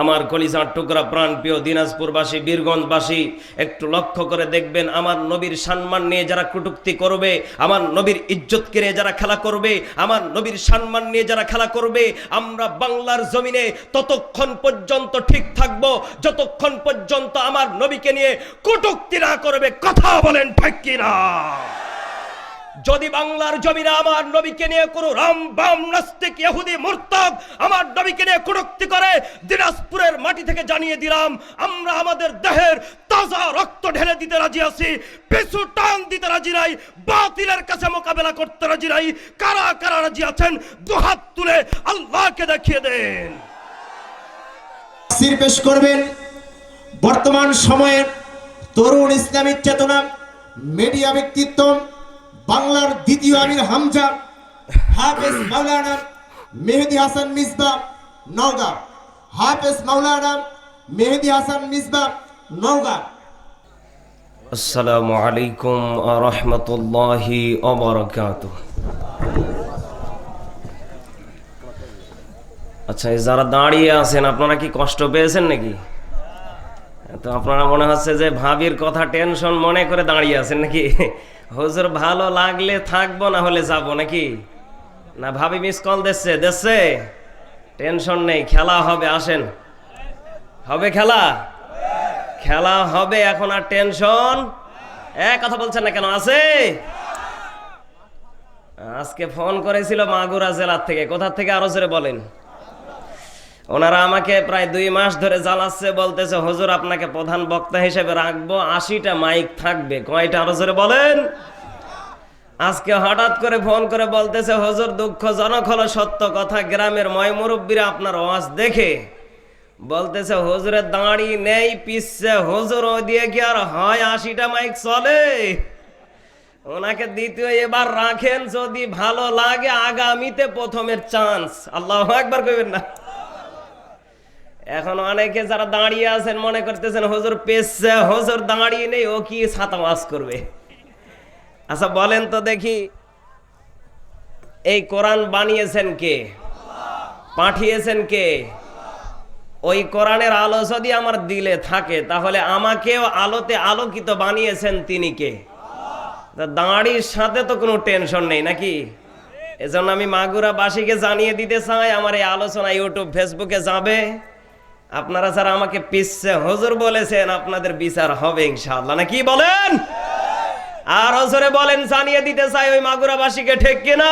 আমার কলিজার টুকরা প্রাণ প্রিয় দিনাজপুরবাসী, বীরগঞ্জবাসী, একটু লক্ষ্য করে দেখবেন, আমার নবীর সম্মান নিয়ে যারা কটূক্তি করবে, আমার নবীর ইজ্জতকে নিয়ে যারা খেলা করবে, আমার নবীর সম্মান নিয়ে যারা খেলা করবে, আমরা বাংলার জমিনে ততক্ষণ পর্যন্ত ঠিক থাকবো যতক্ষণ পর্যন্ত আমার নবীকে নিয়ে কটূক্তি না করবে। কথা বলেন ঠিক কিনা? যদি বাংলার জমিনে আমার নবীকে নিয়ে কোনো রাম বাম নাস্তিক ইহুদি মুরতাদ আমার নবীকে নিয়ে কটূক্তি করে, দিনাজপুরের মাটি থেকে জানিয়ে দিলাম, আমরা আমাদের দেহের তাজা রক্ত ঢেলে দিতে রাজি আছি, পিছু টান দিতে রাজি নাই, বাতিলের কাছে মোকাবেলা করতে রাজি নাই। কারা কারা রাজি আছেন দুহাত তুলে আল্লাহকে দেখিয়ে দেন। সির পেশ করবেন বর্তমান সময়ের তরুণ ইসলামী চেতনা মিডিয়া ব্যক্তিত্ব, বাংলার দ্বিতীয় আমির হামজা হাফেজ মাওলানা মেহেদী হাসান মিসবাহ নওগাঁ। হাফেজ মাওলানা মেহেদী হাসান মিসবাহ নওগাঁ। আসসালামু আলাইকুম ওয়া রাহমাতুল্লাহি ওয়া বারাকাতুহু। আচ্ছা, যারা দাঁড়িয়ে আছেন আপনারা কি কষ্ট পেয়েছেন নাকি? তো আপনারা মনে হচ্ছে যে ভাবির কথা টেনশন মনে করে দাঁড়িয়ে আছেন নাকি? হুজুর ভালো লাগলে থাকবো, না হলে যাবো নাকি? না ভাবি মিস কল দিচ্ছে? টেনশন নেই, খেলা হবে, আসেন। হবে খেলা হবে, এখন আর টেনশন কথা বলছেন না কেন? আছে আজকে ফোন করেছিল মাগুরা জেলার থেকে। কোথা থেকে আরো জোরে বলেন। ওনারা আমাকে প্রায় 2 মাস ধরে জ্বালাচ্ছে, বলতেছে হুজুর আপনাকে প্রধান বক্তা হিসেবে রাখবো, 80টা মাইক থাকবে। কয়টা? আরো জোরে বলেন। আজকে হঠাৎ করে ফোন করে বলতেছে হুজুর দুঃখজনক হলো সত্য কথা, গ্রামের ময়মুরব্বীরা আপনার ওয়াজ দেখে বলতেছে হুজুরের দাঁড়ি নেই, পিছছে হুজুর, ওই দিয়ে কি আর হয়? 80টা মাইক চলে? ওনাকে দ্বিতীয় এবার রাখেন, যদি ভালো লাগে আগামীতে প্রথমের চান্স। আল্লাহু আকবার কইবেন না? এখন অনেকে যারা দাঁড়িয়ে আছেন মনে করতেছেন হুজুর পেছছে, হুজুর দাঁড়িয়ে নেই, ও কি ছাতা ওয়াজ করবে? আচ্ছা বলেন তো দেখি, এই কোরআন বানিয়েছেন কে? পাঠিয়েছেন কে? ওই কোরআনের আলো যদি আমার দিলে থাকে, তাহলে আমাকেও আলোতে আলোকিত বানিয়েছেন তিনি কে? দাঁড়ির সাথে তো কোনো টেনশন নেই নাকি? এজন্য আমি মাগুরাবাসীকে জানিয়ে দিতে চাই, আমার এই আলোচনা ইউটিউব ফেসবুকে যাবে। আপনারা যারা আমাকে পিছছে হুজুর বলেছেন, আপনাদের বিচার হবে ইনশাআল্লাহ, নাকি বলেন? আর হুজুরে বলেন, জানিয়ে দিতে চাই ওই মাগুরাবাসীকে, ঠিক কিনা?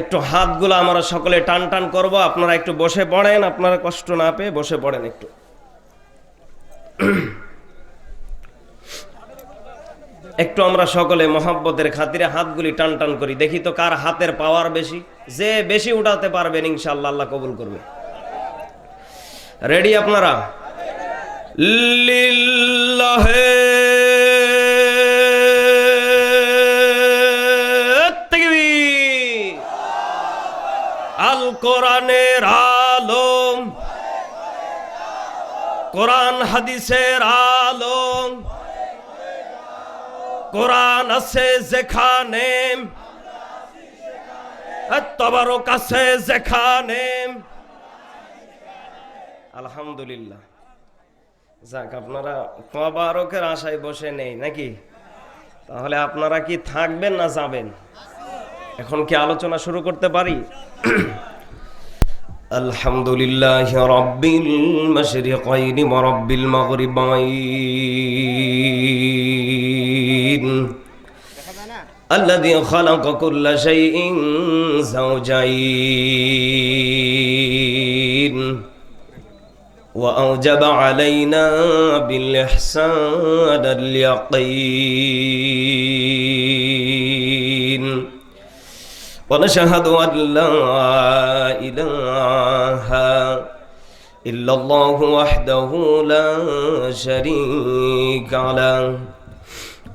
একটু হাতগুলো আমরা সকলে টান টান করবো। আপনারা একটু বসে পড়েন, আপনারা কষ্ট না পেয়ে বসে পড়েন একটু। একটু আমরা সকলে মহাব্বতের খাতিরে হাতগুলি টান টান করি, দেখি তো কার হাতের পাওয়ার বেশি। যে বেশি উঠাতে পারবেন ইনশাআল্লাহ আল্লাহ কবুল করবে। রেডি আপনারা? লিল্লাহে তাকবীর। আল কোরআনের আলম, কোরআন হাদিসের আলম, কোরআন আছে যেখানে, তবারক আছে যেখানে। আলহামদুলিল্লাহ। যাক, আপনারা তবারকের আশায় বসে নেই নাকি? তাহলে আপনারা কি থাকবেন না যাবেন? এখন কি আলোচনা শুরু করতে পারি? আলহামদুলিল্লাহ রাব্বিল মাশরিকাইনি ওয়া রাব্বিল মাগরিবাইন الذي خلق كل شيء زوجين وأوجب علينا بالإحسان اليقين ونشهد أن لا إله إلا الله وحده لا شريك له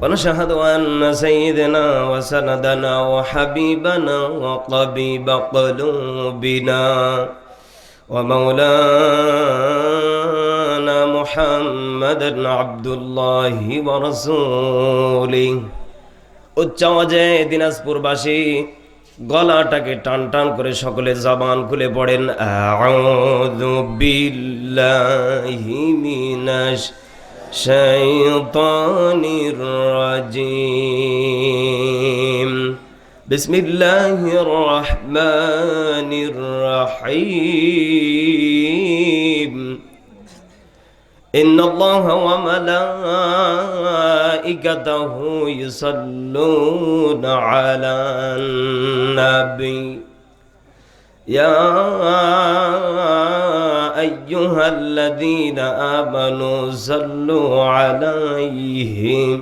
ونشهد أن سيدنا وسندنا وحبيبنا وطبيب قلوبنا ومولانا محمدا عبد الله ورسوله। উচ্চ আওয়াজে দিনাজপুরবাসী গলাটাকে টান টান করে সকলে জবান খুলে পড়েন আউযু বিল্লাহি মিনাশ শাইতানির রাজিম বিসমিল্লাহির রহমানির রহিম إن الله وملائكته يصلون على النبي يا أيها الذين آمنوا صلوا عليه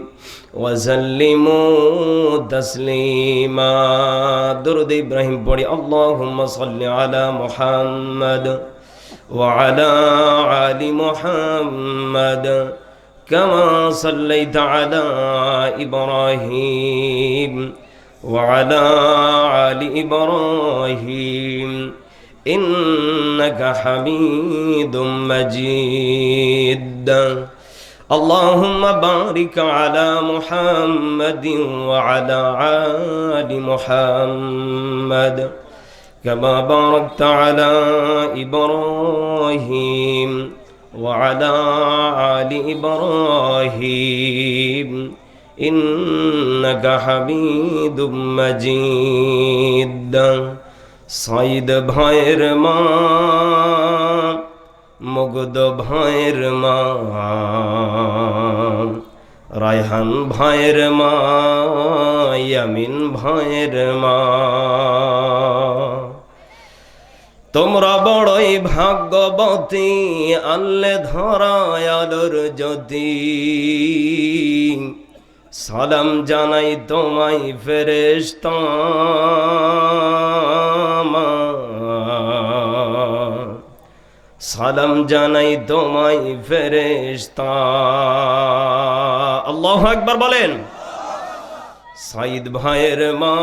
وسلموا تسليما درود إبراهيم بوري اللهم صل على محمد وعلى آل محمد كما صليت على إبراهيم وعلى آل إبراهيم إنك حميد مجيد اللهم بارك على محمد وعلى آل محمد كما باركت على إبراهيم وعلى آل إبراهيم إنك حميد مجيد সাইদ ভাইয়ের মা মুগ্ধ ভাইয়ের মা রায়হান ভাইয়ের মা ইয়ামিন ভাইয়ের মা তোমরা বড়ই ভাগ্যবতী আল্লে ধরায় আলোর জ্যোতি সালাম জানাই তোমায় ফেরেশতা সালাম জানাই তোমায় ফেরেশতা আল্লাহু আকবার বলেন সাইদ ভাইয়ের মা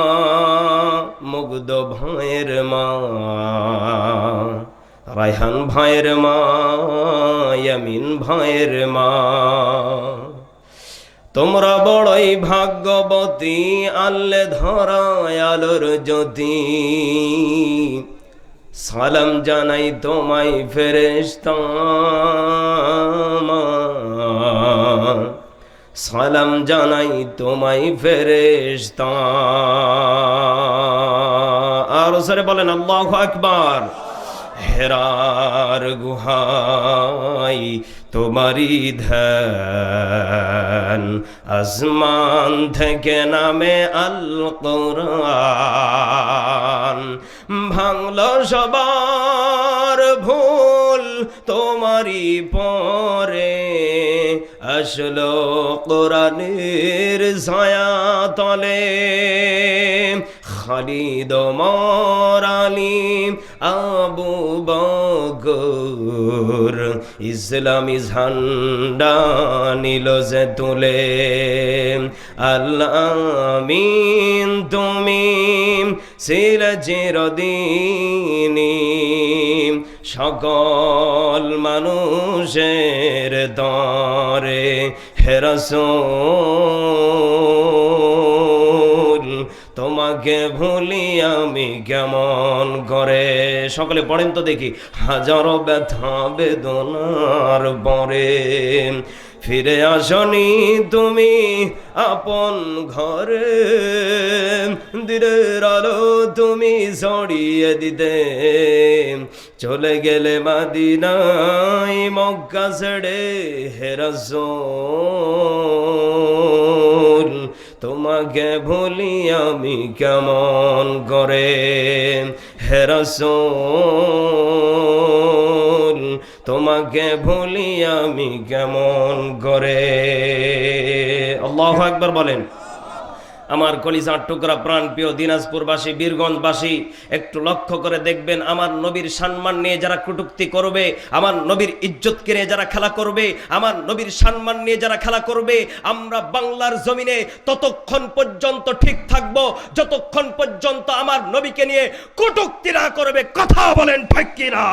মুগ্ধ ভাইয়ের মা রায়হান ভাইয়ের মা ইয়ামিন ভাইয়ের মা তোমরা বড়ই ভাগ্যবতী আল্লে ধরায় আলোর জ্যোতি সালাম জানাই তোমায় ফেরেশতা সালাম জানাই তোমায় ফেরেশতা আর সরে বলেন আল্লাহু আকবার হেরার গুহাই তোমারি ধ্যান আসমান থেকে নামে আল কোরআন ভাঙলো সবার ভুল তোমারি পরে আসলো কোরআনের ছায়া তলে খালিদ ওমর আলী আবু বকর ইসলামী ঝান্ডা নিল যে তুলে আল্লাহ আমিন তুমি ছিলে চিরদিনী সকল মানুষের তরে হে রাসূল তোমাকে ভুলি আমি কেমন করে সকলে পড়েন তো দেখি হাজারো ব্যথা বেদনার পরে ফিরে আসনি তুমি আপন ঘরে দিনের আলো তুমি ছড়িয়ে দিতে চলে গেলে মদিনায় মক্কা ছেড়ে হে রাসূল তোমাকে ভুলি আমি কেমন করে হে রাসূল তোমাকে ভুলি আমি কেমন করে আল্লাহু আকবার বলেন আমার কলিজার টুকরা প্রাণ প্রিয় দিনাজপুরবাসী বীরগঞ্জবাসী একটু লক্ষ্য করে দেখবেন আমার নবীর সম্মান নিয়ে যারা কটূক্তি করবে আমার নবীর ইজ্জতকে নিয়ে যারা খেলা করবে আমার নবীর সম্মান নিয়ে যারা খেলা করবে আমরা বাংলার জমিনে ততক্ষণ পর্যন্ত ঠিক থাকব যতক্ষণ পর্যন্ত আমার নবীকে নিয়ে কটূক্তি না করবে কথা বলেন ঠিক কি না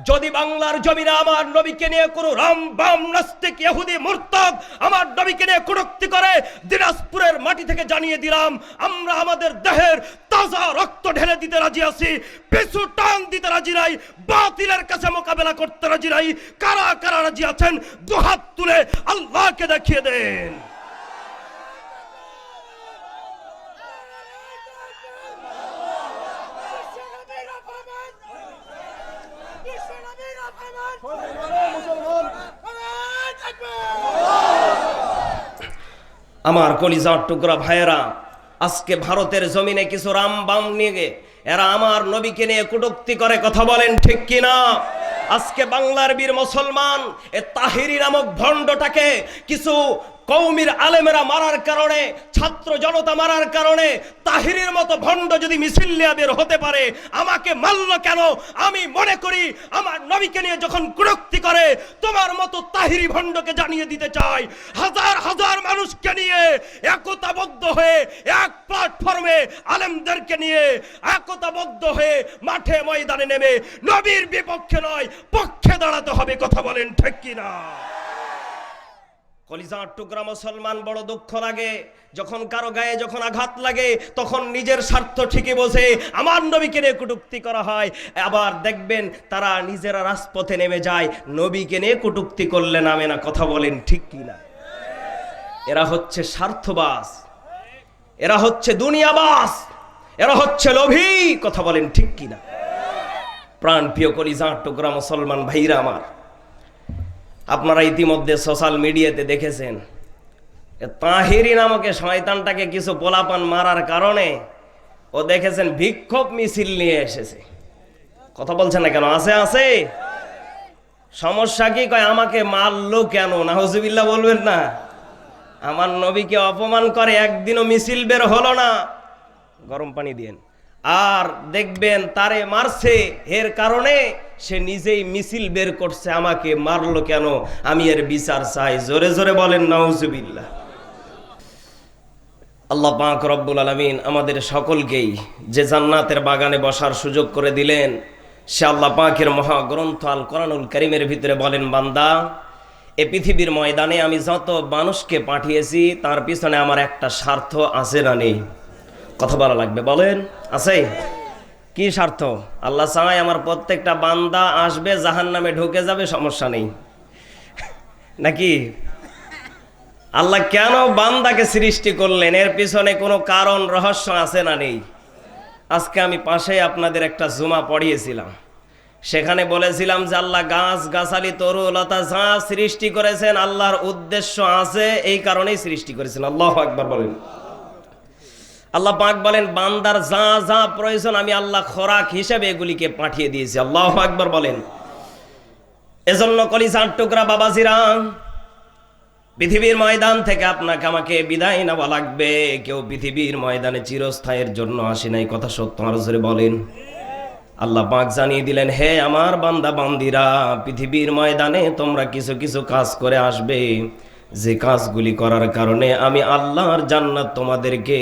যদি বাংলার জমিনে আমার নবীকে নিয়ে কোনো রাম বাম নাস্তিক ইহুদি মুরতাদ আমার নবীকে নিয়ে কটূক্তি করে, দিনাজপুরের মাটি থেকে জানিয়ে দিলাম, আমরা আমাদের দেহের তাজা রক্ত ঢেলে দিতে রাজি আছি, পিছু টান দিতে রাজি নাই, বাতিলের কাছে মোকাবেলা করতে রাজি নাই। কারা কারা রাজি আছেন দুহাত তুলে আল্লাহকে দেখিয়ে দেন। আমার কলিজার টুকরা ভাইয়েরা, আজকে ভারতের জমিনে কিছু রাম বাম নিয়ে এরা আমার নবীকে নিয়ে কটূক্তি করে, কথা বলেন ঠিক কিনা? আজকে বাংলার বীর মুসলমান এ তাহিরি নামক ভণ্ডটাকে কিছু কওমির আলেমেরা মারার কারণে, ছাত্র জনতা মারার কারণে তাহিরির মতো ভণ্ড যদি মিছিল নিয়ে বের হতে পারে, আমাকে মারল কেন? আমি মনে করি আমার নবীকে নিয়ে যখন কটূক্তি করে, তোমার মতো তাহিরি ভণ্ডকে জানিয়ে দিতে চাই, হাজার হাজার মানুষকে নিয়ে একতাবদ্ধ হয়ে এক প্ল্যাটফর্মে আলেমদেরকে নিয়ে একতাবদ্ধ হয়ে মাঠে ময়দানে নেমে নবীর বিপক্ষে নয় পক্ষে দাঁড়াতে হবে, কথা বলেন ঠিক কিনা? কলিজার টুকরা মুসলমান, বড় দুঃখ লাগে যখন কারো গায়ে যখন আঘাত লাগে তখন নিজের স্বার্থ ঠিকই বোঝে, আমার নবীকে নিয়ে কটূক্তি করা হয়, আবার দেখবেন তারা নিজেরা রাজপথে নেমে যায়, নবীকে নিয়ে কটূক্তি করলে নামে না, কথা বলেন ঠিক কিনা? এরা হচ্ছে স্বার্থবাজ, এরা হচ্ছে দুনিয়াবাজ, এরা হচ্ছে লোভী, কথা বলেন ঠিক কিনা? প্রাণ প্রিয় কলিজার টুকরা মুসলমান ভাইরা আমার, আপনারা ইতিমধ্যে সোশ্যাল মিডিয়াতে দেখেছেন তাহিরি নামক শয়তানটাকে কিছু পোলাপান মারার কারণে ও দেখেছেন বিক্ষোভ মিছিল নিয়ে এসেছে। কথা বলছেন না কেন? আছে সমস্যা কি? কয় আমাকে মারলো কেন? নাউজুবিল্লাহ বলবেন না? আমার নবীকে অপমান করে একদিনও মিছিল বের হলো না, গরম পানি দিয়েন, আর দেখবেন তারে মারছে, এর কারণে সে নিজেই মিছিল বের করছে, আমাকে মারলো কেন, আমি এর বিচার চাই। জোরে জোরে বলেন নাউজুবিল্লাহ। আল্লাহ পাক রব্বুল আলামিন আমাদের সকলকেই যে জান্নাতের বাগানে বসার সুযোগ করে দিলেন, সে আল্লাহ পাকের মহাগ্রন্থ আল কোরআনুল কারীমের ভিতরে বলেন, বান্দা এ পৃথিবীর ময়দানে আমি যত মানুষকে পাঠিয়েছি তার পিছনে আমার একটা স্বার্থ আছে না নেই? কথা বলা লাগবে, বলেন আছে? কি স্বার্থ? আল্লাহ চায় আমার প্রত্যেকটা বান্দা আসবে, জাহান্নামে ঢুকে যাবে, সমস্যা নেই নাকি? আল্লাহ কেন বান্দাকে সৃষ্টি করলেন, এর পিছনে কোনো কারণ রহস্য আছে না নেই? আজকে আমি পাশে আপনাদের একটা জুমা পড়িয়েছিলাম, সেখানে বলেছিলাম যে আল্লাহ গাছ গাছালি তরু লতা যা সৃষ্টি করেছেন আল্লাহর উদ্দেশ্য আছে, এই কারণেই সৃষ্টি করেছেন। আল্লাহু আকবার বলেন। আল্লাহ পাক বলেন, বান্দার যা যা প্রয়োজন আমি আল্লাহ খোরাক হিসেবে এগুলিকে পাঠিয়ে দিয়েছি। আল্লাহু আকবার বলেন। এজন্য কলিজার টুকরা বাবাজিরা, পৃথিবীর ময়দান থেকে আপনাকে আমাকে বিদায় নেওয়া লাগবে। কেউ পৃথিবীর ময়দানে চিরস্থায়ীর জন্য আসে নাই, কথা সত্য, আর জোরে বলেন। আল্লাহ পাক জানিয়ে দিলেন, হে আমার বান্দা বান্দিরা, পৃথিবীর ময়দানে তোমরা কিছু কিছু কাজ করে আসবে, যে কাজগুলি করার কারণে আমি আল্লাহর জান্নাত তোমাদেরকে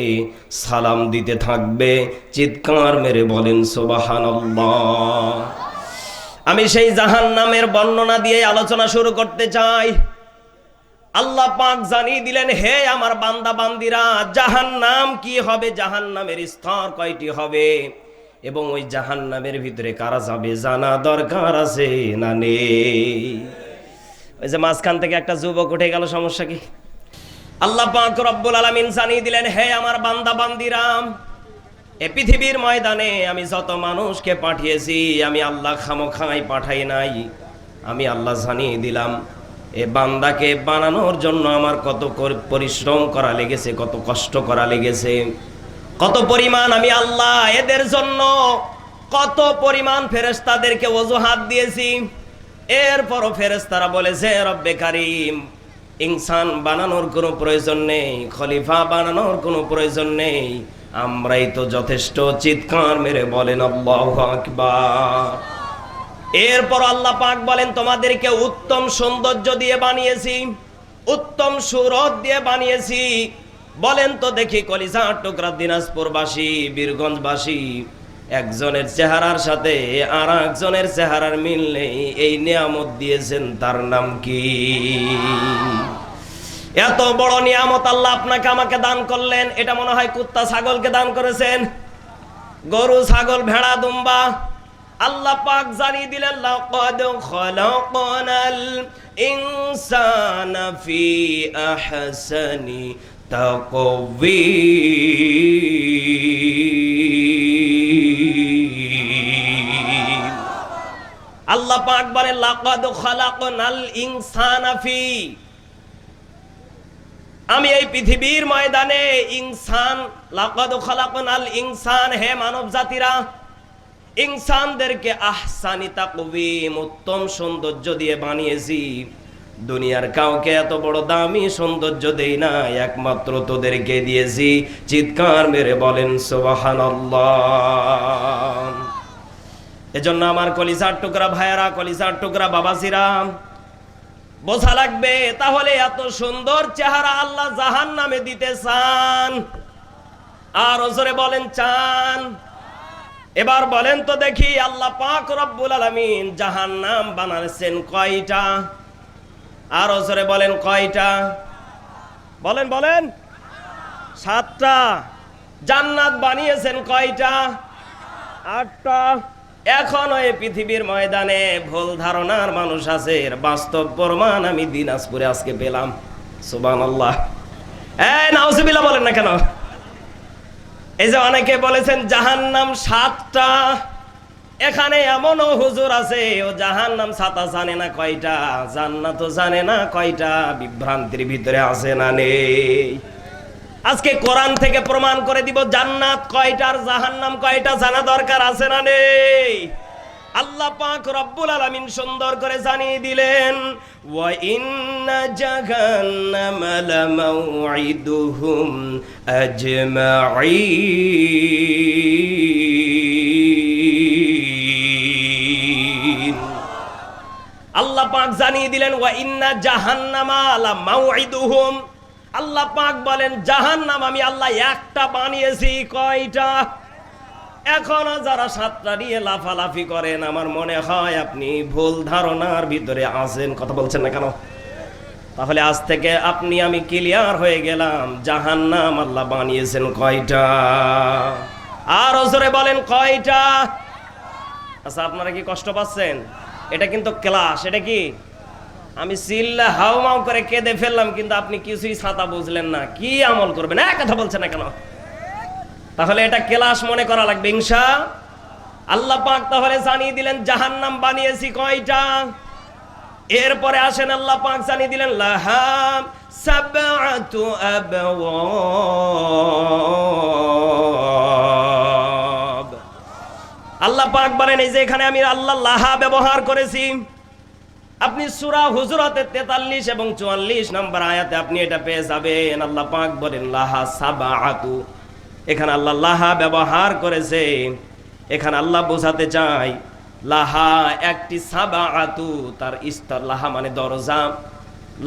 সালাম দিতে থাকবে। চিৎকার মেরে বলেন সুবহানাল্লাহ। আমি সেই জাহান্নামের বর্ণনা দিয়ে আলোচনা শুরু করতে চাই। আল্লাহ পাক জানিয়ে দিলেন, হে আমার বান্দা বান্দিরা, জাহান্নাম কি হবে, জাহান্নামের স্তর কয়টি হবে, এবং ওই জাহান্নামের ভিতরে কারা যাবে জানা দরকার আছে না নেই? ওই যে মাঝখান থেকে একটা যুবক উঠে গেল, সমস্যা কি? আল্লাহ পাক রব্বুল আলামিন জানিয়ে দিলেন, হে আমার বান্দা বান্দিরা, এ পৃথিবীর ময়দানে আমি যত মানুষকে পাঠিয়েছি আমি আল্লাহ খামোখাই পাঠাই নাই। আমি আল্লাহ জানিয়ে দিলাম এ বান্দাকে বানানোর জন্য আমার কত পরিশ্রম করা লেগেছে, কত কষ্ট করা লেগেছে, কত পরিমাণ আমি আল্লাহ এদের জন্য কত পরিমাণ ফেরেশতাদেরকে ওজুহাত দিয়েছি। এরপরও ফেরেশতারা বলেছে, রব্বে কারীম, ইনসান বানানোর কোনো প্রয়োজন নেই, খলিফা বানানোর কোনো প্রয়োজন নেই, আমরাই তো যথেষ্ট। চিৎকার মেরে বলেন আল্লাহু আকবার। এরপর আল্লাহ পাক বলেন, তোমাদেরকে উত্তম সৌন্দর্য দিয়ে বানিয়েছি, উত্তম সুরত দিয়ে বানিয়েছি। বলেন তো দেখি কলিজার টুকরা দিনাজপুরবাসী, বীরগঞ্জবাসী, একজনের চেহারার সাথে আর একজনের চেহারার মিল নেই, এই নিয়ামত দিয়েছেন, তার নাম কি? এত বড় নিয়ামত আল্লাহ আপনাকে আমাকে দান করলেন, এটা মনে হয় কুত্তা ছাগলকে দান করেছেন, গরু ছাগল ভেড়া দুম্বা। আল্লাহ পাক জানিয়ে দিলেন লাকাদ খালাকনাল ইনসানা ফি আহসানি তাকওয়ীম। আল্লাহ পাক বলেন লাকাদ খালাকনাল ইনসানা ফি, আমি এই পৃথিবীর ময়দানে ইনসান, লাকাদ খালাকনাল ইনসান, হে মানব জাতিরা, ইনসানদেরকে আহসানি তাকওয়ীম, উত্তম সৌন্দর্য দিয়ে বানিয়েছি। দুনিয়ার কাউকে এত বড় দামি সৌন্দর্য দেই না, একমাত্র তোদেরকে দিয়েছি। চিৎকার মেরে বলেন সুবহানাল্লাহ। এজন্য আমার কলিজার টুকরা ভাইয়েরা, কলিজার টুকরা বাবাজিরা, বোঝা লাগবে তাহলে এত সুন্দর চেহারা আল্লাহ জাহান্নামে দিতে চান? আর জোরে বলেন চান? এবার বলেন তো দেখি, আল্লাহ পাক রব্বুল আলামিন জাহান্নাম বানাচ্ছেন কয়টা? আর জোরে বলেন কয়টা? বলেন বলেন। 7টা। জান্নাত বানিয়েছেন কয়টা? 8টা। এখন এই পৃথিবীর ময়দানে ভুল ধারণার মানুষ আছে, এর বাস্তব প্রমাণ আমি দিনাজপুরে আজকে পেলাম। সুবহানাল্লাহ। নাউজুবিল্লাহ বলেন না কেন? এই যে অনেকে বলেছেন জাহান্নাম 7টা, এখানে এমনও হুজুর আছে ও জাহান্নাম 7টা জানে না কয়টা, জান্নাতও জানে না কয়টা, বিভ্রান্তির ভিতরে আছে না নেই? আজকে কোরআন থেকে প্রমাণ করে দিব জান্নাত কয়টা আর জাহান্নাম কয়টা জানা দরকার আছে না নেই? আল্লাহ পাক রব্বুল আলামিন সুন্দর করে জানিয়ে দিলেন ওয়া ইন্না জাহান্নামা লামাউইদুহুম আজমাঈন। আল্লাহ পাক জানিয়ে দিলেন ওয়া ইন্না জাহান্নামা লামাউইদুহুম, আল্লাহ পাক বলেন জাহান্নাম আমি আল্লাহ একটা বানিয়েছি। কয়টা? এখনো যারা 7টা নিয়ে লাফালাফি করেন, আমার মনে হয় আপনি ভুল ধারণার ভিতরে আছেন। কথা বলছেন না কেন? তাহলে আজ থেকে আপনি আমি ক্লিয়ার হয়ে গেলাম, জাহান্নাম আল্লাহ বানিয়েছেন কয়টা? আর জোরে বলেন কয়টা? আচ্ছা, আপনারা কি কষ্ট পাচ্ছেন? এটা কিন্তু ক্লাস। এটা কি আমি চিল্লা হাউমাউ করে কেঁদে ফেললাম, কিন্তু আপনি কিছুই ছাতা বুঝলেন না, কি আমল করবেন? কথা বলছেন না কেন? তাহলে এটা ক্লাস মনে করা লাগবে ইনশা আল্লাহ পাক। তাহলে জানিয়ে দিলেন জাহান্নাম বানিয়েছি কয়টা। এরপরে আসেন আল্লাহ পাক জানিয়ে দিলেন লাহা সাবআতু আবওয়াব। আল্লাহ পাক বলেন এই যে এখানে আমি আল্লাহ লাহা ব্যবহার করেছি, আপনি সূরা হুজুরাতের 43 এবং 44 নম্বর আয়াতে আপনি এটা পেয়ে যাবেন। আল্লাহ পাক বলেন লাহা সাবআতু, এখানে আল্লাহ লাহা ব্যবহার করেছে। এখানে আল্লাহ বোঝাতে চায় লাহা একটি, সাবআতু তার স্তর, লাহা মানে দরজা,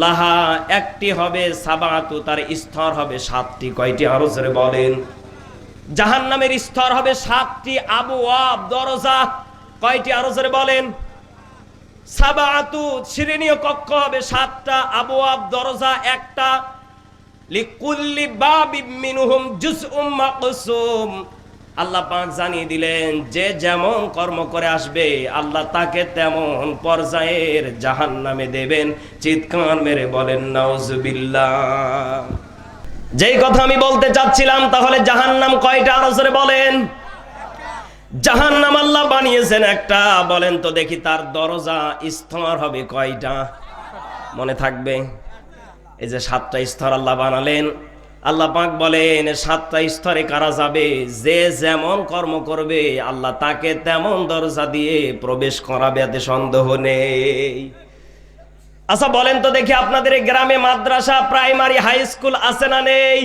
লাহা একটি হবে, সাবআতু তার স্তর হবে 7টি। কয়টি? আরো জোরে বলেন। জাহান্নামের স্তর হবে 7টি, আবওয়াব দরজা। কয়টি? আরো জোরে বলেন। সাবআতু শ্রেণীয় কক্ষ হবে 7টা, আবওয়াব দরজা একটা। লিকুল্লি বাবিম মিনহুম জুজউম মাকসুম। আল্লাহ পাক জানিয়ে দিলেন যে যেমন কর্ম করে আসবে আল্লাহ তাকে তেমন পর্যায়ের জাহান্নামে দেবেন। চিৎকার মেরে বলেন নাউজুবিল্লাহ। যেই কথা আমি বলতে চাচ্ছিলাম, তাহলে জাহান্নাম কয়টা? আরো জোরে বলেন। জাহান্নাম আল্লাহ বানিয়েছেন একটা। বলেন তো দেখি তার দরজা স্তর হবে কয়টা? মনে থাকবে? এই যে 7টা স্তর আল্লাহ বানালেন, আল্লাহ পাক বলেন 7টা স্তরে কারা যাবে? যে যেমন কর্ম করবে আল্লাহ তাকে তেমন দরজা দিয়ে প্রবেশ করাবে, এতে সন্দেহ নেই। আচ্ছা বলেন তো দেখি আপনাদের এই গ্রামে মাদ্রাসা, প্রাইমারি, হাই স্কুল আছে না নেই?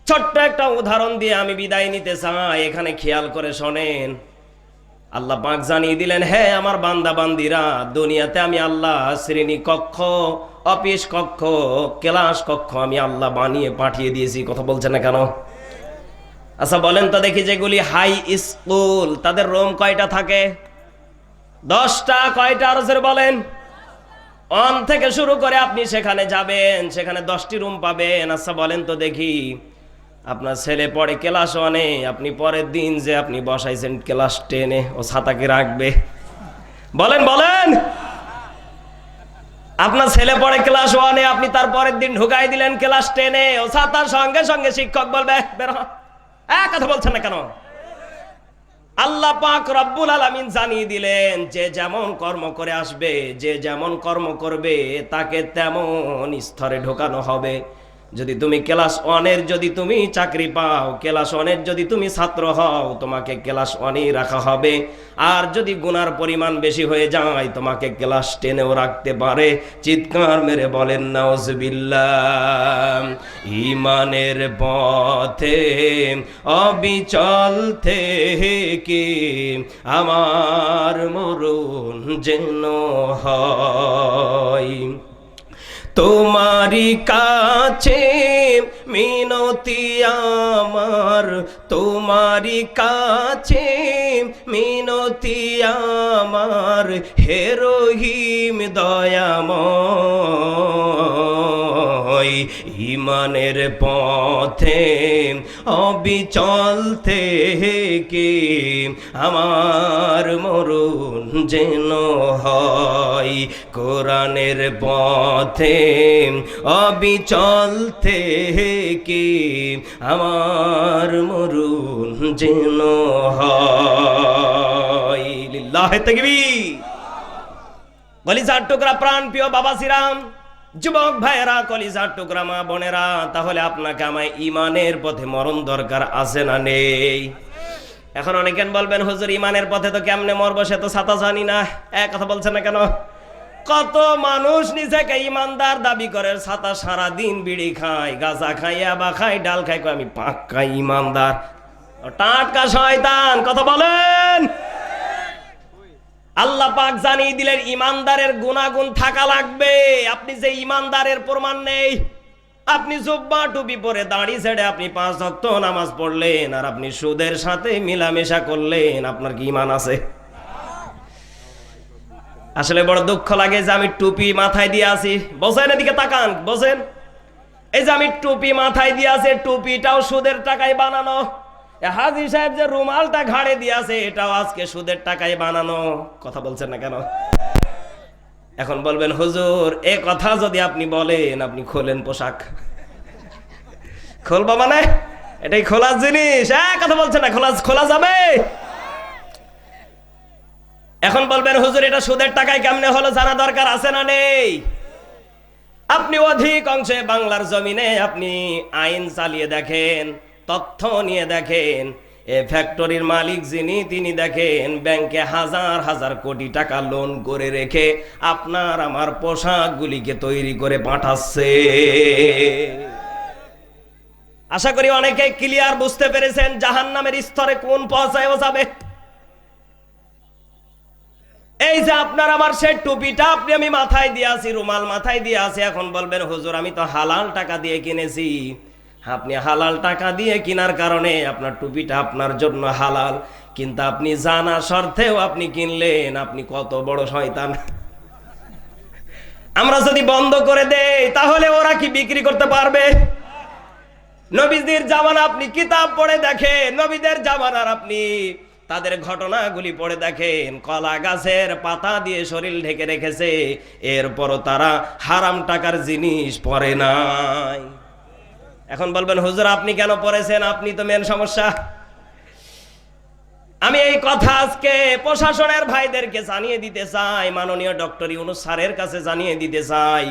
ছোট্ট একটা উদাহরণ দিয়ে আমি বিদায় নিতে চাই, এখানে খেয়াল করে শোনেন। আল্লাহ পাক জানিয়ে দিলেন হে আমার বান্দা বান্দিরা, দুনিয়াতে আমি আল্লাহ শ্রেণী কক্ষ, অফিস কক্ষ, ক্লাস কক্ষ আমি আল্লাহ বানিয়ে পাঠিয়ে দিয়েছি। কথা বলছেন না কেন? আচ্ছা বলেন তো দেখি, যেগুলি হাই স্কুল তাদের রুম কয়টা থাকে? 10টা। কয়টা আরো জোরে বলেন? 1 থেকে শুরু করে আপনি সেখানে যাবেন, সেখানে 10টি রুম পাবেন। আচ্ছা বলেন তো দেখি, আপনার ছেলে পড়ে ক্লাস 1-এ, আপনি পরের দিন যে আপনি বসাইছেন ক্লাস 10-এ, ও ছাতা কি রাখবে? বলেন বলেন। আপনার ছেলে পড়ে ক্লাস 1-এ, আপনি তার পরের দিন ঢুকাই দিলেন ক্লাস 10-এ, ও ছাতার সঙ্গে সঙ্গে শিক্ষক বলবে বের হ। কথা বলছেন না কেন? আল্লাহ পাক রব্বুল আলামিন জানিয়ে দিলেন, যে যেমন কর্ম করে আসবে, যে যেমন কর্ম করবে তাকে তেমন স্তরে ঢোকানো হবে। যদি তুমি ক্লাস 1-এর যদি তুমি চাকরি পাও, ক্লাস 1-এর যদি তুমি ছাত্র হও, তোমাকে ক্লাস 1-এই রাখা হবে। আর যদি গুনার পরিমাণ বেশি হয়ে যায়, তোমাকে ক্লাস 10-এও রাখতে পারে। চিৎকার মেরে বলেন নাউজুবিল্লাহ। ঈমানের পথে অবিচল থেকে আমার মরণ যেন হয়। তোমারি কাছে মিনতি আমার, তোমারি কাছে মিনতি আমার, হে রহিম দয়াময়। ঈমানের পথে অবিচল থেকে আমার মরণ যেন হয়। কোরআনের পথে অবিচল থেকে আমার মরণ যেন হয়। লিল্লাহে তাকবীর। কলিজার টুকরা প্রাণ প্রিয় বাবা শ্রীরাম, যুবক ভাইয়েরা, কলিজার টুকরা মা বোনেরা, তাহলে আপনাকে আমায় ঈমানের পথে মরণ দরকার আছে না নেই? এখন অনেকেন বলবেন, হুজুর ঈমানের পথে তো কেমনে মরবো, সে তো ছাতা জানি না। কথা বলছেন না কেন? কত মানুষ নিজেকে ইমানদার দাবি করে, ছাতা সারা দিন বিড়ি খায়, গাঁজা খায়, ইয়াবা খায়, ডাল খায়, আমি পাক্কা ইমানদার। টাটকা শয়তান। কথা বলেন। আল্লাহ পাক জানিয়ে দিলেন ইমানদারের গুণাগুণ থাকা লাগবে। আপনি যে ইমানদারের প্রমাণ নেই, আপনি জুব্বা টুপি পরে দাড়ি ছেড়ে আপনি 5 ওয়াক্ত নামাজ পড়লেন, আর আপনি সুদের সাথে মিলামেশা করলেন, আপনার কি ঈমান আছে? আসলে বড় দুঃখ লাগে যে আমি টুপি মাথায় দিয়ে আছি। বসেন, এদিকে তাকান, বসেন। এই যে আমি টুপি মাথায় দিয়ে আছে, টুপিটাও সুদের টাকায় বানানো। হাজী সাহেব যে রুমালটা ঘাড়ে দিয়ে আছে, এটাও আজকে সুদের টাকায় বানানো। কথা বলছেন না কেন? এখন বলবেন, হুজুর এ কথা যদি আপনি বলেন, আপনি খোলেন পোশাক। খুলবো মানে এটাই খোলার জিনিস? কথা বলছেন না, খোলা যাবে? এখন বলবেন, হুজুর এটা সুদের টাকায় কেমনে হলো, জানা দরকার আছে না নেই? আপনি অধিক অংশে বাংলার জমিনে আপনি আইন চালিয়ে দেখেন, তথ্য নিয়ে দেখেন। এ ফ্যাক্টরির মালিক যিনি, তিনি দেখেন ব্যাংকে হাজার হাজার কোটি টাকা লোন করে রেখে আপনার আমার পোশাকগুলিকে তৈরি করে পাঠাচ্ছে। আশা করি অনেকে ক্লিয়ার বুঝতে পেরেছেন জাহান্নামের স্তরে কোন পর্যায়ে যাবে। এই যে আপনার আমার সেই টুপিটা আপনি আমি মাথায় দিয়ে আছি, রুমাল মাথায় দিয়ে আছি। এখন বলবেন, হুজুর আমি তো হালাল টাকা দিয়ে কিনেছি। আপনি হালাল টাকা দিয়ে কেনার কারণে আপনার টুপিটা আপনার জন্য হালাল, কিন্তু আপনি জানা শর্তেও আপনি কিনলেন। আপনি কত বড় শয়তান। আমরা যদি বন্ধ করে দেই, তাহলে ওরা কি বিক্রি করতে পারবে? নবীদের জামানা আপনি কিতাব পড়ে দেখেন, নবীদের জামানার আপনি তাদের ঘটনাগুলি পড়ে দেখেন, কলা গাছের পাতা দিয়ে শরীর ঢেকে রেখেছে, এরপরও তারা হারাম টাকার জিনিস পরে নাই। এখন বলবেন, হুজুর আপনি কেন পড়েছেন? আপনি তো মেন সমস্যা। আমি এই কথা আজকে প্রশাসনের ভাইদেরকে জানিয়ে দিতে চাই, মাননীয় ডক্টর ইউনূস স্যারের কাছে জানিয়ে দিতে চাই,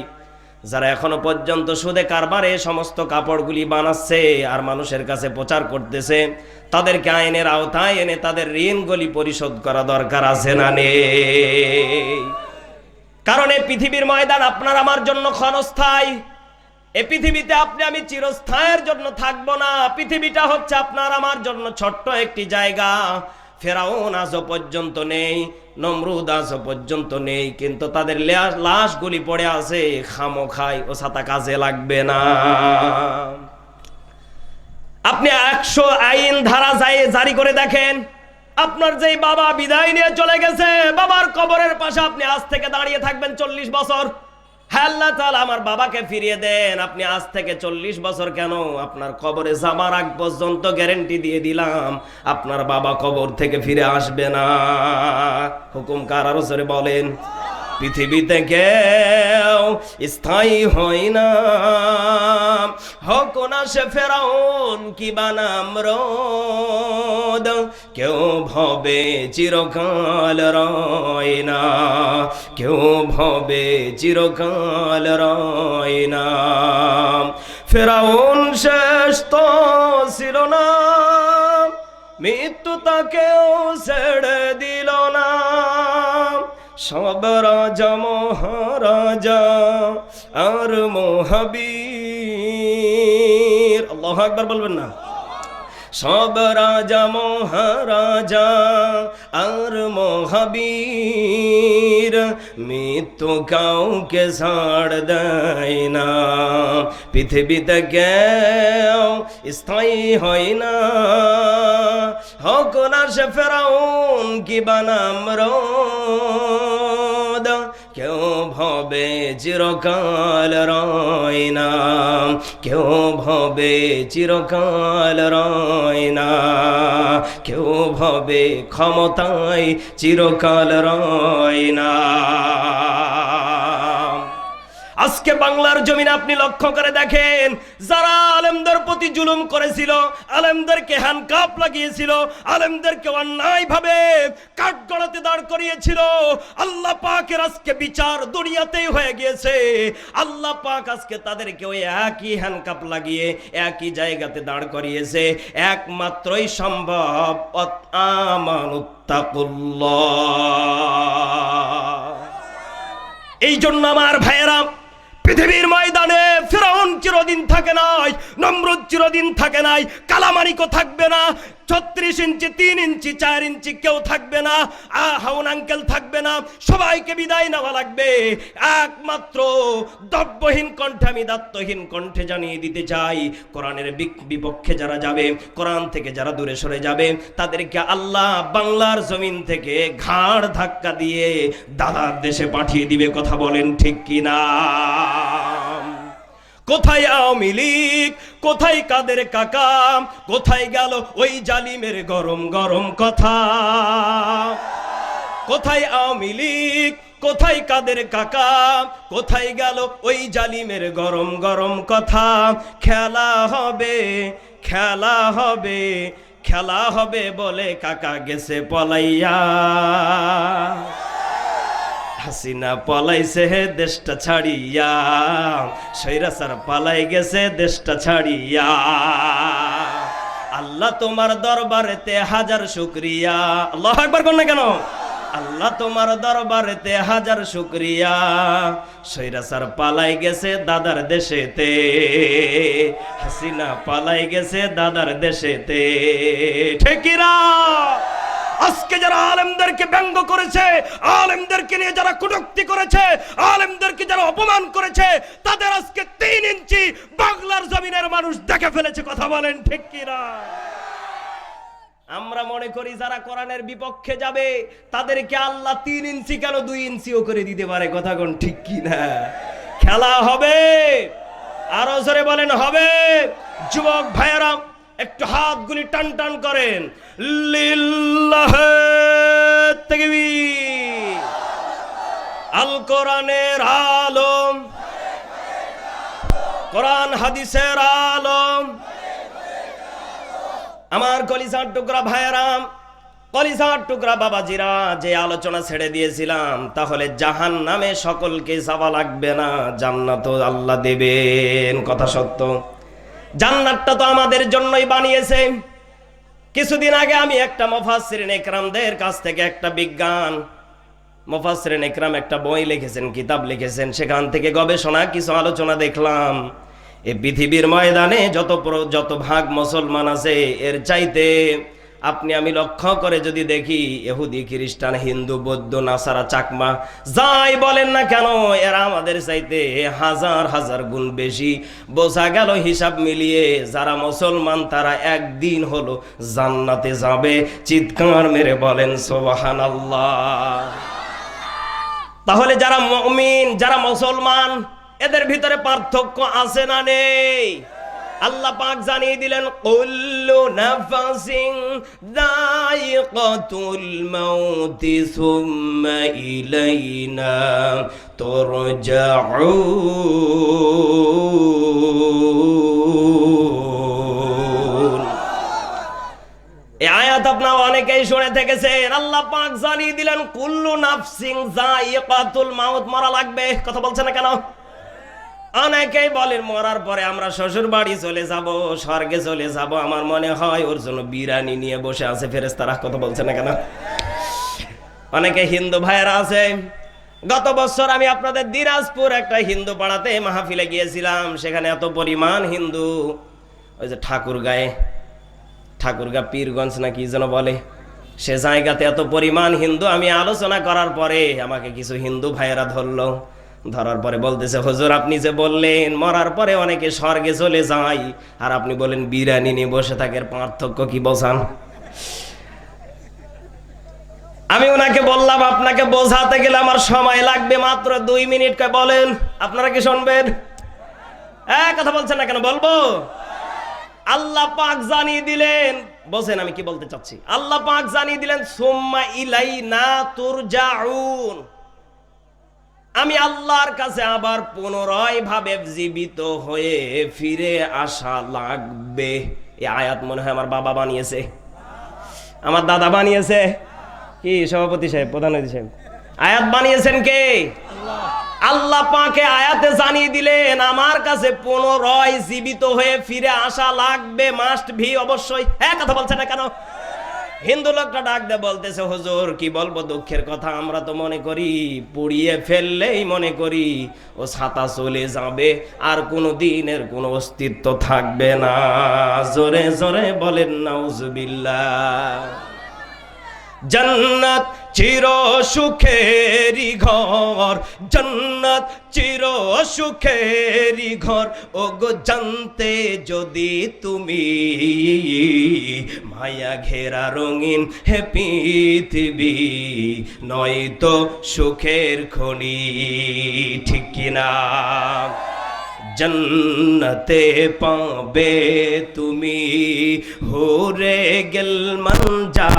যারা এখনো পর্যন্ত সুদে কারবারে সমস্ত কাপড়গুলি বানাচ্ছে আর মানুষের কাছে প্রচার করতেছে, তাদেরকে আইনের আওতায় এনে তাদের ঋণগুলি পরিশোধ করা দরকার আছে না নেই? কারণ এই পৃথিবীর ময়দান আপনার আমার জন্য ক্ষণস্থায়ী। এই পৃথিবীতে আপনি আমি চিরস্থায়ের জন্য থাকবো না। পৃথিবীটা হচ্ছে আপনার আমার জন্য ছোট্ট একটি জায়গা। ফেরাউন আজও পর্যন্ত নেই, নমরুদ আজও পর্যন্ত নেই, কিন্তু তাদের লাশগুলি পড়ে আছে খামোখায়, ও ছাতা কাজে লাগবে না। আপনি 100 আইন ধারা জারি করে দেখেন, আপনার যেই বাবা বিদায় নিয়ে চলে গেছে, বাবার কবরের পাশে আপনি আজ থেকে দাঁড়িয়ে থাকবেন 40 বছর। হ্যাঁ আল্লাহ তাআলা আমার বাবাকে ফিরিয়ে দেন, আপনি আজ থেকে 40 বছর কেন, আপনার কবরে যাবার আগ পর্যন্ত গ্যারান্টি দিয়ে দিলাম আপনার বাবা কবর থেকে ফিরে আসবে না। হুকুম কার? আরো জোরে বলেন। পৃথিবীতে কেউ স্থায়ী হয় না, হোক না সে ফেরাউন কি বানামরদ, কেউ ভবে চিরকাল রয় না, কেউ ভবে চিরকাল রয় না। ফেরাউন শেষ তো ছিল না, মৃত্যু তাকেও ছেড়ে দিল না। সব রাজা মহারাজা আর মহাবীর, আল্লাহু আকবার বলবেন না? সব রাজা মহারাজা আর মহাবীর, মৃত্যু কাউকে ছাড় দেয় না। পৃথিবীতে কেউ স্থায়ী হয় না, হোক না সে ফেরাউন কি বানামরদ, কেউ ভবে চিরকাল রয় না, কেউ ভবে চিরকাল রয় না, কেউ ভবে ক্ষমতায় চিরকাল রয় না। আজকে বাংলার জমিনে আপনি লক্ষ্য করে দেখেন, যারা আলেমদের প্রতি জুলুম করেছিল, আলেমদেরকে হ্যান্ডকাপ লাগিয়েছিল, আলেমদেরকে অন্যায়ভাবে কাঠগড়াতে দাঁড় করিয়েছিল, আল্লাহ পাকের আজকে বিচার দুনিয়াতেই হয়ে গিয়েছে। আল্লাহ পাক আজকে তাদেরকে ওই একই হ্যান্ডকাপ লাগিয়ে একই জায়গাতে দাঁড় করিয়েছে। একমাত্রই সম্ভব আমানুত্তাকুল্লাহ। এই জন্য আমার ভাইয়েরা, পৃথিবীর ময়দানে ফিরআউন চিরদিন থাকে নাই, নমরুদ চিরদিন থাকে নাই, কালামানিকও থাকবে না, 36 ইঞ্চি 3 ইঞ্চি 4 ইঞ্চি কেউ থাকবে না, হাউন আঙ্কেল থাকবে না, সবাইকে বিদায় নেওয়া লাগবে। একমাত্র দব্যহীন কণ্ঠে, আমি দাত্তহীন কণ্ঠে জানিয়ে দিতে চাই, কোরআনের বিপক্ষে যারা যাবে, কোরআন থেকে যারা দূরে সরে যাবে, তাদেরকে আল্লাহ বাংলার জমিন থেকে ঘাড় ধাক্কা দিয়ে দাদার দেশে পাঠিয়ে দিবে। কথা বলেন ঠিক কিনা? কোথায় আওয়ামী লীগ, কোথায় কাদের কাকা, কোথায় গেল ওই জালিমের গরম গরম কথা? কোথায় আওয়ামী লীগ, কোথায় কাদের কাকা, কোথায় গেল ওই জালিমের গরম গরম কথা? খেলা হবে, খেলা হবে, খেলা হবে বলে কাকা গেছে পলাইয়া। হাসিনা পলাইছে দেশটা ছাড়িয়া, সৈরাচার পালাই গেছে দেশটা ছাড়িয়া। আল্লাহ তোমার দরবারেতে হাজার শুকরিয়া। আল্লাহু আকবার কোন না কেন? আল্লাহ তোমার দরবারেতে হাজার শুকরিয়া, সৈরাচার পালাই গেছে দাদার দেশেতে, হাসিনা পালাই গেছে দাদার দেশেতে। ঠিক না? আজকে যারা আলেমদেরকে ব্যঙ্গ করেছে, আলেমদেরকে নিয়ে যারা কটূক্তি করেছে, আলেমদেরকে যারা অপমান করেছে, তাদের আজকে 3 ইঞ্চি বাংলার জমিনের মানুষ দেখে ফেলেছে। কথা বলেন ঠিক কিনা? আমরা মনে করি যারা কোরআনের বিপক্ষে যাবে তাদেরকে আল্লাহ 3 ইঞ্চি কেন 2 ইঞ্চিও করে দিতে পারে। কথা কোন ঠিক কিনা? খেলা হবে, আরো জোরে বলেন হবে। যুবক ভাইয়েরা একটু হাতগুলি টান টান করেন। লিল্লাহে তাকবীর। আল কোরআনের আলম, কোরআন হাদিসের আলম। আমার কলিজার টুকরা ভাইয়েরা, কলিজার টুকরা বাবাজিরা, যে আলোচনা ছেড়ে দিয়েছিলাম, তাহলে জাহান্নামে সকলকে যাওয়া লাগবে না, জান্নাত আল্লাহ দেবেন। কথা সত্য। জান্নাতটা তো আমাদের জন্যই বানিয়েছে। কিছুদিন আগে আমি একটা মুফাসসিরিন ইকরামদের কাছ থেকে একটা বিজ্ঞান মুফাসসিরিন ইকরাম একটা বই লিখেছেন, কিতাব লিখেছেন, সেখান থেকে গবেষণা কিছু আলোচনা দেখলাম। এই পৃথিবীর ময়দানে যত ভাগ মুসলমান আছে, এর চাইতে আপনি আমি লক্ষ্য করে যদি দেখি ইহুদি খ্রিস্টান হিন্দু বৌদ্ধ নাসারা চাকমা যাই বলেন না কেন এরা আমাদের চাইতে হাজার হাজার গুণ বেশি। বোঝা গেল হিসাব মিলিয়ে যারা মুসলমান তারা একদিন হলো জান্নাতে যাবে। চিৎকার মেরে বলেন সুবহানাল্লাহ। তাহলে যারা মুমিন যারা মুসলমান এদের ভিতরে পার্থক্য আছে না নেই? আল্লাহ পাক জানিয়ে দিলেন কুল্লু নাফসিন যায়িকাতুল মাউতি সুম্মা ইলাইনা তুরজাউন। এই আয়াত আপনারা অনেকেই শুনে থেকেছেন। আল্লাহ পাক জানিয়ে দিলেন কুল্লু নাফসিন যায়িকাতুল মাউত, মরা লাগবে। কথা বলছেন না কেন? অনেকেই বলেন মরার পরে আমরা শ্বশুর বাড়ি চলে যাব, স্বর্গে চলে যাব। আমার মনে হয় ওর জন্য বিরিয়ানি নিয়ে বসে আছে ফেরেশতারা। কথা বলছেন না কেন? অনেকে হিন্দু ভাইয়েরা আছে। গত বছর আমি আপনাদের দিনাজপুর একটা হিন্দু পাড়াতে মাহফিলে গিয়েছিলাম। সেখানে এত পরিমাণ হিন্দু, ওই যে ঠাকুরগা পীরগঞ্জ না কি যেন বলে, সে জায়গাতে এত পরিমাণ হিন্দু। আমি আলোচনা করার পরে আমাকে কিছু হিন্দু ভাইয়েরা ধরার পরে বলতেছে, হুজুর আপনি যে বললেন মরার পরে অনেকে স্বর্গে চলে যায়, আর আপনি বলেন বিরিয়ানি নিয়ে বসে থাকে, পার্থক্য কি বোঝান? আমি ওনাকে বললাম আপনাকে বোঝাতে গেলে আমার সময় লাগবে মাত্র 2 মিনিট। বলেন আপনারা কি শুনবেন? কথা বলছেন না কেন? বলবো। আল্লাহ পাক জানিয়ে দিলেন, বলছেন আমি কি বলতে চাচ্ছি। আল্লাহ পাক জানিয়ে দিলেন সুম্মা ইলাইনা তুরজাউন, আমি আল্লাহর কাছে আবার পুনরায় ভাবে জীবিত হয়ে ফিরে আসা লাগবে। এই আয়াত মনে হয় আমার বাবা বানিয়েছে, আমার দাদা বানিয়েছে। কি সভাপতি সাহেব, প্রধান অতিথি সাহেব, আয়াত বানিয়েছেন কে? আল্লাহ পাকে আয়াতে জানিয়ে দিলেন আমার কাছে পুনরায় জীবিত হয়ে ফিরে আসা লাগবে, মাস্ট ভি, অবশ্যই। কথা বলছে না কেন? হিন্দু লোকটা ডাক দিয়ে বলতেছে, হুজুর কি বলবো, দুঃখের কথা, আমরা তো মনে করি পুড়িয়ে ফেললেই মনে করি ও ছাতা চলে যাবে, আর কোনো দিনের কোনো অস্তিত্ব থাকবে না। জোরে জোরে বলেন নাউজুবিল্লাহ। জান্নাত চির সুখেরি ঘর, জান্নাত চির সুখেরি ঘর, ও গো জানতে যদি তুমি, মায়া ঘেরা রঙিন হে পৃথিবী, নয়তো সুখের খনি। ঠিক কিনা? জন্নতে পাবে তুমি হোরে গেল মন যা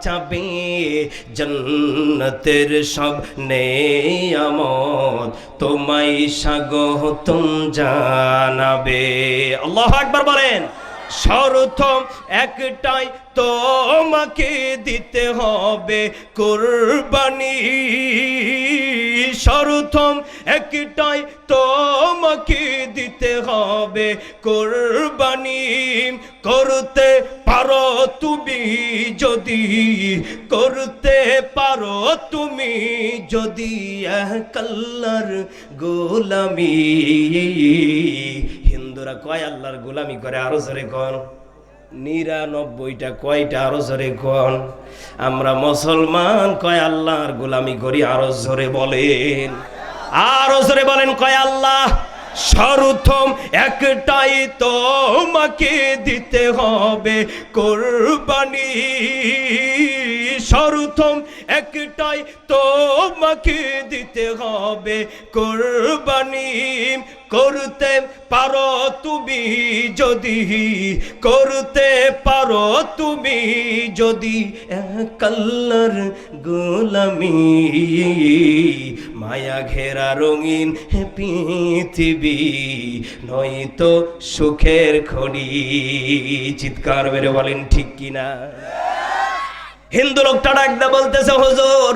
চাবে, জন্নতের সব নেয়ামত তোমায় স্বাগতম জানাবে। আল্লাহু আকবার বলেন। শর্ত একটাই, তোমাকে দিতে হবে কুরবানি। শর্ত একটাই, তোমাকে দিতে হবে কুরবানি। করতে পারো তুমি যদি, করতে পারো তুমি যদি এক আল্লাহর গোলামি। হিন্দুরা কয় আল্লাহর গোলামি করে? আরো জোরে কোন। 99টা কয়টা? আরো জোরে কোন। আমরা মুসলমান কয় আল্লাহর গোলামি করি? আরো জোরে বলেন, আরো জোরে বলেন কয় আল্লাহ। সর্বপ্রথম একটাই, তোমাকে দিতে হবে কুরবানি। সর্বপ্রথম একটাই, তোমাকে দিতে হবে কুরবানি। করতে পারো তুমি যদি, করতে পারো তুমি যদি এক আল্লাহর গোলামি। মায়া ঘেরা রঙিন পৃথিবী, নয়তো সুখের খনি। চিৎকার মেরে বলেন ঠিক কিনা? হিন্দু লোকটা ডাকতে বলতেছে, হুজুর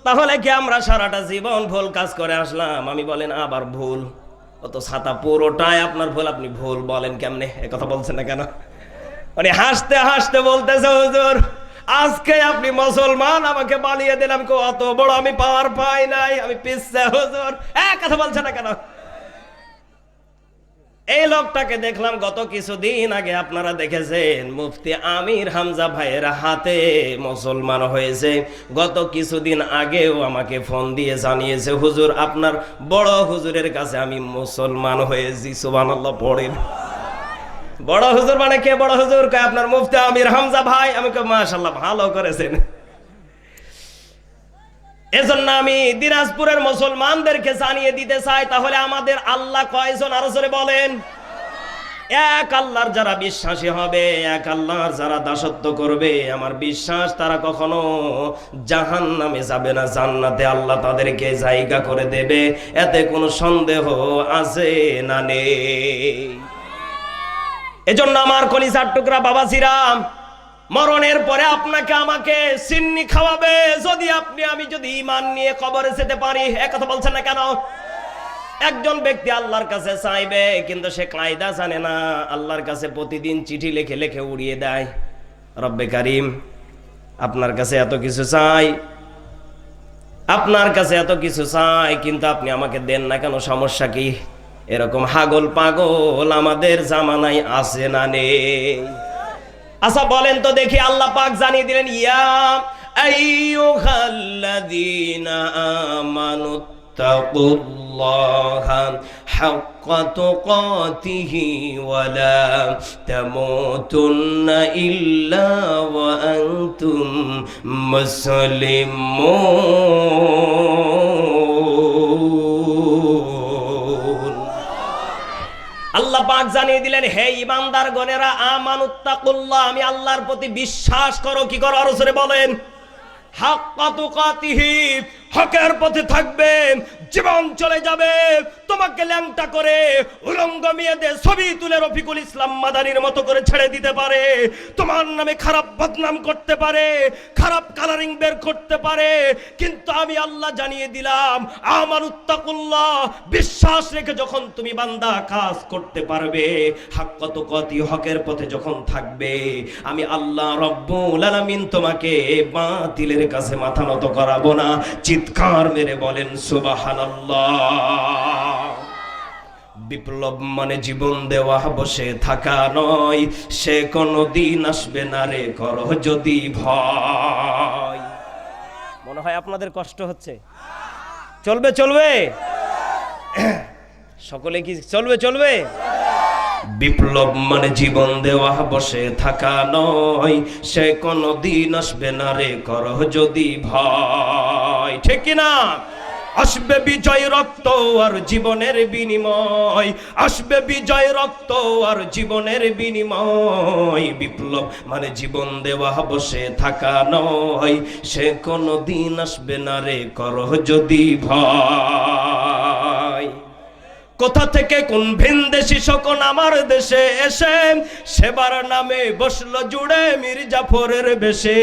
তাহলে কি আমরা সারাটা জীবন ভুল কাজ করে আসলাম? আমি বলেন আবার ভুল? অত ছাতা পুরোটাই আপনার ভুল, আপনি ভুল বলেন কেমনে? এ কথা বলছেন না কেন? মানে হাসতে হাসতে বলতেছে, হুজুর আজকে আপনি মুসলমান আমাকে বানিয়ে দিলাম, অত বড় আমি পাওয়ার পাই নাই, আমি পিছছে হুজুর। কথা বলছেন না কেন? এই লোকটাকে দেখলাম গত কিছুদিন আগে, আপনারা দেখেছেন, মুফতি আমির হামজা ভাইয়ের হাতে মুসলমান হয়েছে। গত কিছুদিন আগেও আমাকে ফোন দিয়ে জানিয়েছে, হুজুর আপনার বড় হুজুরের কাছে আমি মুসলমান হয়েছি। সুবহানাল্লাহ পড়েন। বড় হুজুর মানে কে? বড় হুজুর কয় আপনার মুফতি আমির হামজা ভাই। আমি কই মাশাআল্লাহ, ভালো করেছেন। এজন্য আমি দিনাজপুরের মুসলমানদেরকে জানিয়ে দিতে চাই, তাহলে আমাদের আল্লাহ কয়জন? আরো জোরে বলেন। এক আল্লাহর যারা বিশ্বাসী হবে, এক আল্লাহর যারা দাসত্ব করবে, আমার বিশ্বাস তারা কখনো জাহান্নামে যাবে না, জান্নাতে আল্লাহ তাদেরকে জায়গা করে দেবে। এতে কোনো সন্দেহ আছে না নেই? এজন্য আমার কলিজার টুকরা বাবাজিরাম, মরণের পরে আপনাকে আমাকে সিন্নি খাওয়াবে যদি আমি যদি ঈমান নিয়ে কবরে যেতে পারি। এক কথা বলছেন না কেন? একজন ব্যক্তি আল্লাহর কাছে চাইবে, কিন্তু সে কায়দা জানে না। আল্লাহর কাছে প্রতিদিন চিঠি লিখে লিখে উড়িয়ে দেয়, রব্বে কারিম আপনার কাছে এত কিছু চাই, আপনার কাছে এত কিছু চাই, কিন্তু আপনি আমাকে দেন না কেন, সমস্যা কি? এরকম হাগল পাগল আমাদের জামানায় আছে না নেই? আচ্ছা বলেন তো দেখি, আল্লাহ পাক জানিয়ে দিলেন, ইয়া আইয়ুহাল্লাযীনা আমানু তাকুল্লাহা হাক্কা তুকাতিহি ওয়া লা তামুতুন্না ইল্লা ওয়া আনতুম মুসলিমুন। আল্লাহ পাক জানিয়ে দিলেন, হে ঈমানদার গণেরা, আমানুত্তাকুল্লাহ, আমি আল্লাহর প্রতি বিশ্বাস করো। কি করো? আরো জোরে বলেন। হাক্কা তুকাতিহি, হকের পথে থাকবে। জীবন চলে যাবে, তোমাকে ল্যাংটা করে উলঙ্গ মেয়েদের ছবি তুলে রফিকুল ইসলাম মাদানির মতো করে ছেড়ে দিতে পারে, তোমার নামে খারাপ বদনাম করতে পারে, খারাপ কালারিং বের করতে পারে, কিন্তু আমি আল্লাহ জানিয়ে দিলাম, আমানুত্তাকুল্লাহ, বিশ্বাস রেখে যখন তুমি বান্দা কাজ করতে পারবে, হাক্কা তুকাতি, হকের পথে যখন থাকবে, আমি আল্লাহ রব্বুল আলামিন তোমাকে বাতিলের কাছে মাথা নত করাবো না। চিৎকার মেরে বলেন সুবহানাল্লাহ। বিপ্লব মানে জীবন দেওয়া, বসে থাকা নয়, সে কোনদিন আসবে না রে করো যদি ভয়। মনে হয় আপনাদের কষ্ট হচ্ছে। চলবে চলবে, সকলে কি চলবে চলবে? বিপ্লব মানে জীবন দেওয়া, বসে থাকা নয়, সে কোনদিন আসবে না রে করো যদি ভয়। ঠিক কিনা? আসবে বিজয়, রক্ত আর জীবনের বিনিময়, আসবে বিজয়, রক্ত আর জীবনের বিনিময়। বিপ্লব মানে জীবন দেওয়া, বসে থাকা নয়, সে কোনদিন আসবে না রে করো যদি ভয়। কোথা থেকে কোন ভিনদেশি শকুন আমার দেশে এসে সেবার নামে বসলো জুড়ে মীর জাফরের বেশে।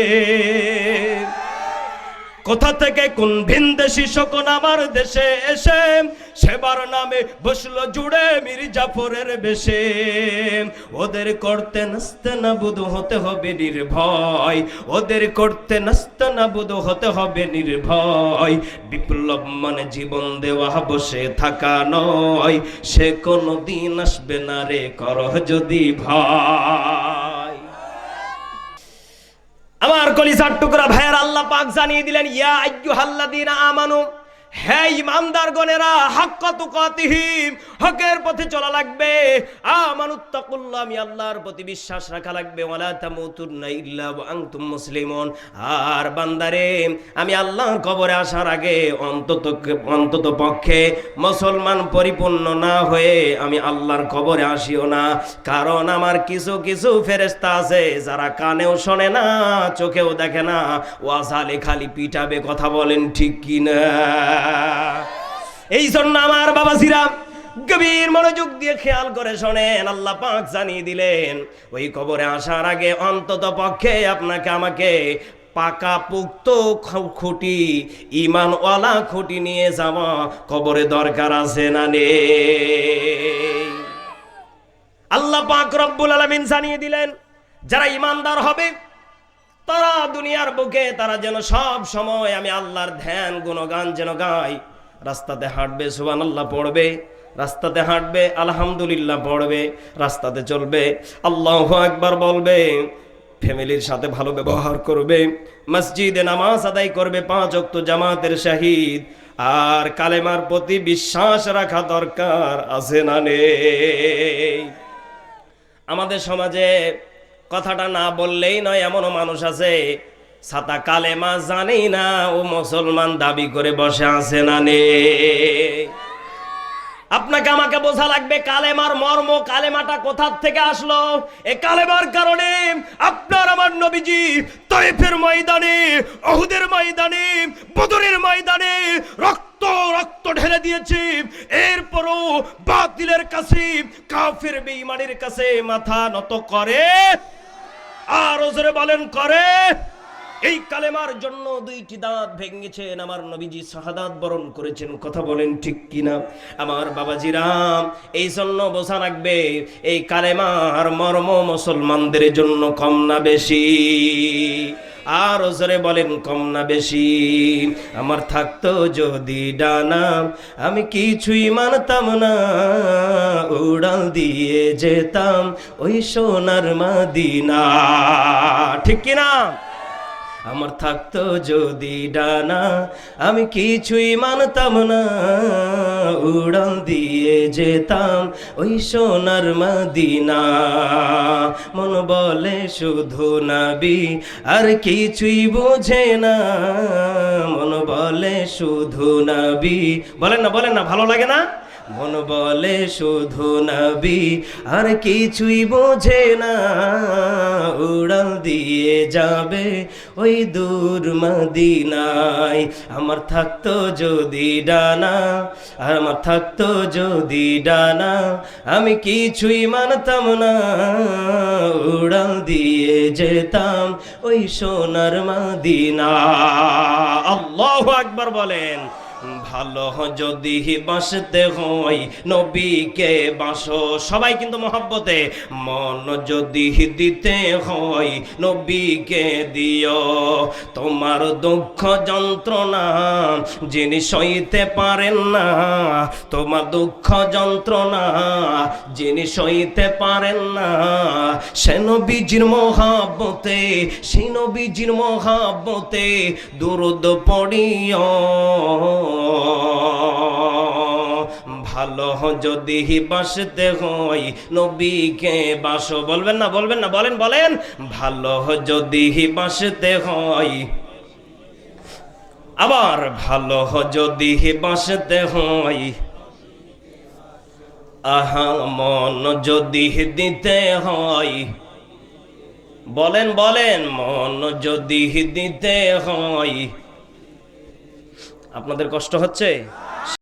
কোথা থেকে কোন ভিনদেশি শকুন আমার দেশে এসে সেবার নামে বসলো জুড়ে মীর জাফরের বেশে। ওদের করতে নাস্তে নাবুদ হতে হবে নির্ভয়, ওদের করতে নাস্তে নাবুদ হতে হবে নির্ভয়। বিপ্লব মানে জীবন দেওয়া, বসে থাকা নয়, সে কোনদিন আসবে না রে করো যদি ভয়। আমার কলিজার টুকরা ভাইয়ের, আল্লাহ পাক জানিয়ে দিলেন, ইয়া আইয়ুহাল্লাযীনা আমানু, হে ঈমানদারগণেরা, হাক্কা তুকাতিহি, হকের পথে চলা লাগবে। আমানুত্তাকুল্লাহ, আমি আল্লাহর প্রতি বিশ্বাস রাখা লাগবে। ওয়ালা তামুতুন্না ইল্লা ওয়া আনতুম মুসলিমুন। আর বান্দারে, আমি আল্লাহর কবরে আসার আগে অন্তত পক্ষে মুসলমান পরিপূর্ণ না হয়ে আমি আল্লাহর কবরে আসিও না। কারণ আমার কিছু কিছু ফেরেশতা আছে যারা কানেও শোনে না, চোখেও দেখে না, ওয়াজালে খালি পিটাবে। কথা বলেন ঠিক কিনা? এই জন্য আমার বাবাজিরা গভীর মনোযোগ দিয়ে খেয়াল করে শোনেন। আল্লাহ পাক জানিয়ে দিলেন, ওই কবরে আসার আগে অন্তত পক্ষে আপনাকে আমাকে পাকা পুক্ত খুঁটি, ঈমানওয়ালা খুঁটি নিয়ে যাওয়া কবরে দরকার আছে না নেই? আল্লাহ পাক রব্বুল আলামিন জানিয়ে দিলেন, যারা ঈমানদার হবে তারা দুনিয়ার বুকে তারা যেন সব সময় আমি আল্লাহর ধ্যান গুণগান যেন গায়। রাস্তাতে হাঁটবে সুবহানাল্লাহ পড়বে, রাস্তাতে হাঁটবে আলহামদুলিল্লাহ পড়বে, রাস্তাতে চলবে আল্লাহু আকবার বলবে, ফ্যামিলির সাথে ভালো ব্যবহার করবে, মসজিদে নামাজ আদায় করবে 5 ওয়াক্ত জামাতের শাহিদ। আর কালেমার প্রতি বিশ্বাস রাখা দরকার আছে না নেই? আমাদের সমাজে কথাটা না বললেই নয়, এমনও মানুষ আছে ছাতা কালেমা জানেই না, ও মুসলমান দাবি করে বসে আছে না নেই? আপনাকে আমাকে বোঝা লাগবে কালেমার মর্ম, কালেমাটা কোথা থেকে আসলো। এই কালেমার কারণে আপনার আমার নবীজি তায়েফের ময়দানে, উহুদের ময়দানে, বদরের ময়দানে রক্ত রক্ত ঢেলে দিয়েছে। এরপরও বাতিলের কাছে, কাফের বেঈমানের কাছে মাথা নত করে। আর জোরে বলেন করে। এই কালেমার জন্য 2টি দাঁত ভেঙেছেন, আমার নবীজি শাহাদাত বরণ করেছেন। কথা বলেন ঠিক কিনা আমার বাবাজিরাম? এই জন্য বোঝা রাখবে এই কালেমার মর্ম মুসলমানদের জন্য কম না বেশি? আর জোরে বলেন কম না বেশি? আমার থাকতো যদি ডানা আমি কিছুই মানতাম না, উড়াল দিয়ে যেতাম ওই সোনার মদিনা। ঠিক কিনা? আমার থাকতো যদি ডানা আমি কিছুই মানতাম না, উড়াল দিয়ে যেতাম ওই সোনার মদিনা। মন বলে শুধু নবী আর কিছুই বোঝে না, মন বলে শুধু নবী। বলেন না, বলেন না, ভালো লাগে না? মন বলে শুধু নবী আর কিছুই বোঝে না, উড়াল দিয়ে যাবে ওই দূর মদিনায়। আমার থাকতো যদি ডানা, আমার থাকতো যদি ডানা আমি কিছুই মানতাম না, উড়াল দিয়ে যেতাম ওই সোনার মদিনা। আল্লাহু আকবার বলেন। ভালো যদি বাসতে হয় নবীকে বাসো। সবাই কিন্তু মহব্বতে। মন যদি দিতে হয় নবীকে দিও। তোমার দুঃখ যন্ত্রণা যিনি সইতে পারেন না, তোমার দুঃখ যন্ত্রণা যিনি সইতে পারেন না, সে নবীজির মহব্বতে, সেই নবীজির মহব্বতে দুরূদ পড়িও। ভালো যদি বাসতে হয় নবীকে বাসো। বলবেন না, বলবেন না, বলেন বলেন। ভালো যদি বাসতে হয়, আবার ভালো যদি বাসতে হয়, আহা মন যদি দিতে হয়। বলেন বলেন, মন যদি দিতে হয়। আপনাদের কষ্ট হচ্ছে?